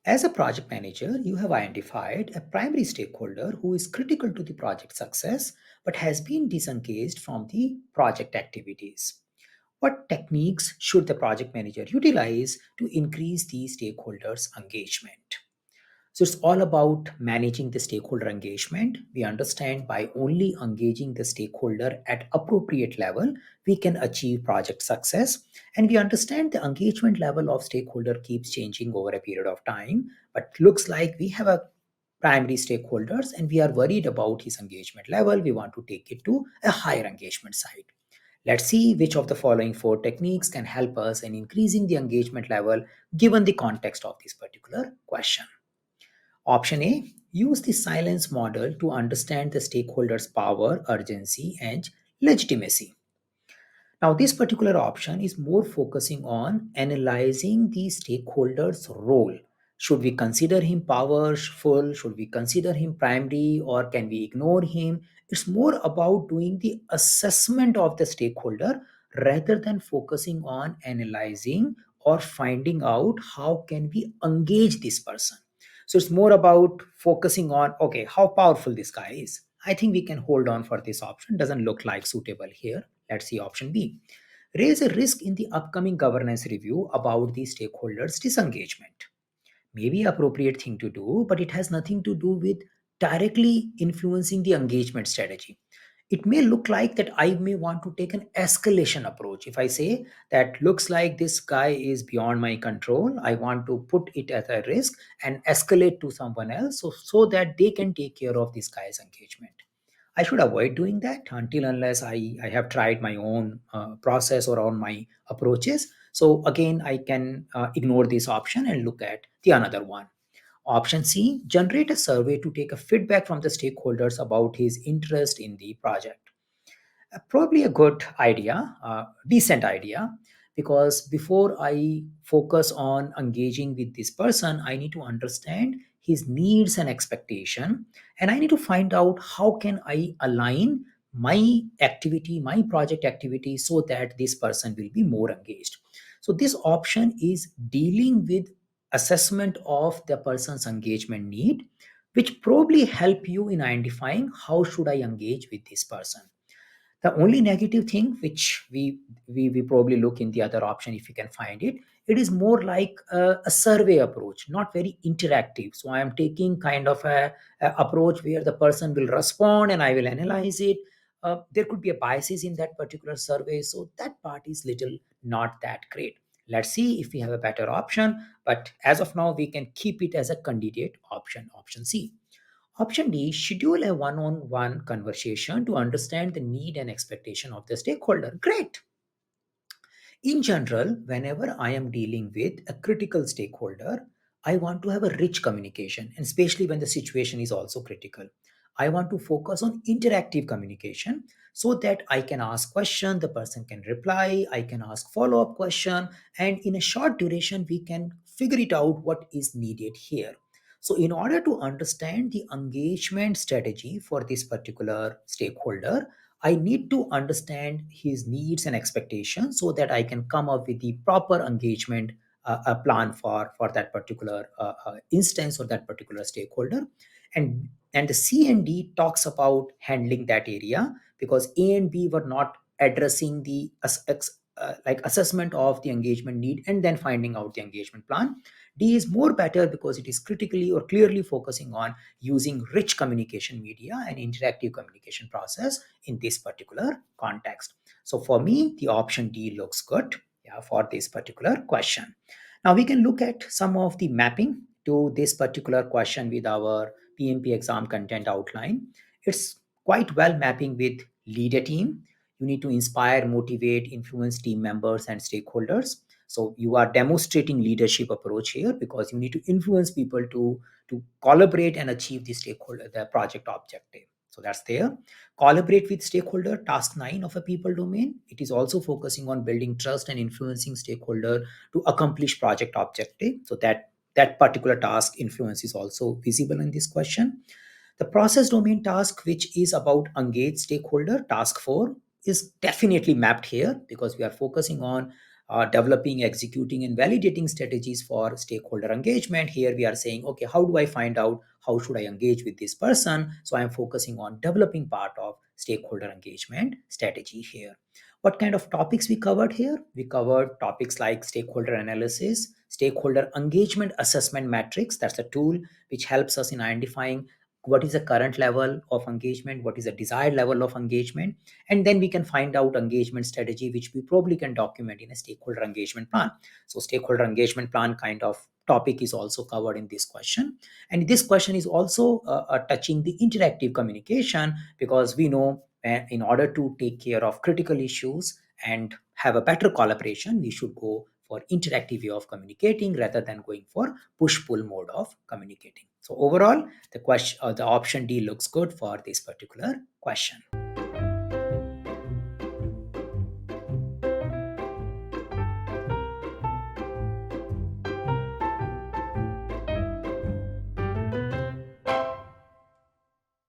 As a project manager, you have identified a primary stakeholder who is critical to the project success but has been disengaged from the project activities. What techniques should the project manager utilize to increase the stakeholders' engagement? So it's all about managing the stakeholder engagement. We understand by only engaging the stakeholder at appropriate level, we can achieve project success. And we understand the engagement level of stakeholder keeps changing over a period of time. But looks like we have a primary stakeholders and we are worried about his engagement level. We want to take it to a higher engagement side. Let's see which of the following four techniques can help us in increasing the engagement level given the context of this particular question. Option A, use the silence model to understand the stakeholders' power, urgency, and legitimacy. Now, this particular option is more focusing on analyzing the stakeholder's role. Should we consider him powerful? Should we consider him primary or can we ignore him? It's more about doing the assessment of the stakeholder rather than focusing on analyzing or finding out how can we engage this person. So it's more about focusing on, okay, how powerful this guy is. I think we can hold on for this option. Doesn't look like suitable here. Let's see option B. Raise a risk in the upcoming governance review about the stakeholders' disengagement. Maybe appropriate thing to do, but it has nothing to do with directly influencing the engagement strategy. It may look like that I may want to take an escalation approach. If I say that looks like this guy is beyond my control, I want to put it at a risk and escalate to someone else so that they can take care of this guy's engagement. I should avoid doing that until unless I have tried my own process or on my approaches. So again, I can ignore this option and look at the another one. Option C, generate a survey to take a feedback from the stakeholders about his interest in the project. Probably a good idea, decent idea, because before I focus on engaging with this person, I need to understand his needs and expectation, and I need to find out how can I align my activity, my project activity, so that this person will be more engaged. So this option is dealing with assessment of the person's engagement need, which probably help you in identifying how should I engage with this person. The only negative thing which we probably look in the other option if you can find it, it is more like a survey approach, not very interactive. So I am taking kind of a approach where the person will respond and I will analyze it. There could be a biases in that particular survey, so that part is little not that great. Let's see if we have a better option, but as of now we can keep it as a candidate option, option C. Option D, schedule a one on one conversation to understand the need and expectation of the stakeholder. Great. In general, whenever I am dealing with a critical stakeholder, I want to have a rich communication, and especially when the situation is also critical. I want to focus on interactive communication so that I can ask question, the person can reply, I can ask follow-up question, and in a short duration, we can figure it out what is needed here. So in order to understand the engagement strategy for this particular stakeholder, I need to understand his needs and expectations so that I can come up with the proper engagement a plan for that particular instance or that particular stakeholder. And the C and D talks about handling that area because A and B were not addressing the like assessment of the engagement need and then finding out the engagement plan. D is more better because it is critically or clearly focusing on using rich communication media and interactive communication process in this particular context. So for me, the option D looks good, yeah, for this particular question. Now we can look at some of the mapping to this particular question with our PMP exam content outline. It's quite well mapping with lead a team. You need to inspire, motivate, influence team members and stakeholders. So you are demonstrating leadership approach here because you need to influence people to collaborate and achieve the stakeholder, the project objective. So that's there. Collaborate with stakeholder, task 9 of a people domain. It is also focusing on building trust and influencing stakeholder to accomplish project objective. So that particular task influence is also visible in this question. The process domain task, which is about engage stakeholder, task 4, is definitely mapped here because we are focusing on developing, executing, and validating strategies for stakeholder engagement. Here we are saying, okay, how do I find out how should I engage with this person? So I'm focusing on developing part of stakeholder engagement strategy here. What kind of topics we covered here? We covered topics like stakeholder analysis, stakeholder engagement assessment metrics. That's a tool which helps us in identifying what is the current level of engagement, what is the desired level of engagement, and then we can find out engagement strategy, which we probably can document in a stakeholder engagement plan. So stakeholder engagement plan kind of topic is also covered in this question, and this question is also touching the interactive communication, because we know in order to take care of critical issues and have a better collaboration, we should go for interactive way of communicating rather than going for push pull mode of communicating. So overall, the option D looks good for this particular question.